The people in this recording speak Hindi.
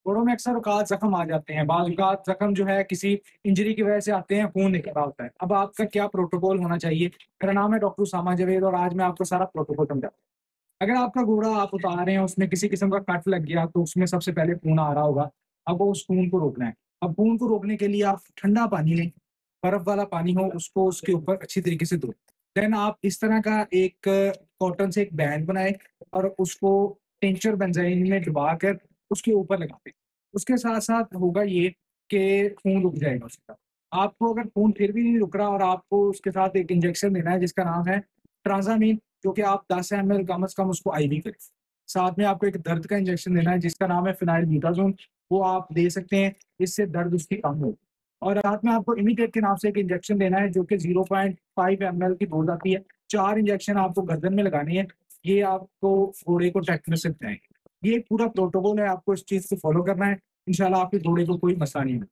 घोड़ों में अक्सर औकात ज़ख्म आ जाते हैं, बाज़ औक़ात ज़ख्म जो है किसी इंजरी की वजह से आते हैं, खून निकल रहा होता है। अब आपका क्या प्रोटोकॉल होना चाहिए? मेरा नाम है डॉक्टर उसामा जावेद और आज मैं आपको सारा प्रोटोकॉल समझाता हूँ। अगर आपका घोड़ा आप उतार रहे हैं, उसमें किसी किस्म का कट लग गया, तो उसमें सबसे पहले खून आ रहा होगा। अब वो उस खून को रोकना है। अब खून को रोकने के लिए आप ठंडा पानी लें, बर्फ वाला पानी हो, उसको उसके ऊपर अच्छी तरीके से धोएँ। देन आप इस तरह का एक कॉटन से एक बैंड बनाएँ और उसको टिंचर बेंज़ाइन में डुबाकर उसके ऊपर लगा दें। उसके साथ-साथ होगा ये कि खून रुक जाएगा उसका। आपको अगर खून फिर भी नहीं रुक रहा और आपको उसके साथ एक इंजेक्शन देना है जिसका नाम है ट्राज़ामीन, जो कि आप 10 एमएल कम से कम उसको आईवी करें। साथ में आपको एक दर्द का इंजेक्शन देना है जिसका नाम है फेनाइलबुटाज़ोल, वो आप दे सकते हैं, इससे दर्द उसकी कम होगी। और रात में आपको इमीडेट के नाम से एक इंजेक्शन देना है जो कि 0.5 एमएल की डोज़ आती है। 4 इंजेक्शन आपको गर्दन में लगाने हैं, ये आपको घोड़े को टेटनस से बचाएँगे। ये पूरा प्रोटोकॉल है, आपको इस चीज़ को फ़ॉलो करना है, इंशाल्लाह आपके घोड़े को कोई मसला नहीं होगा।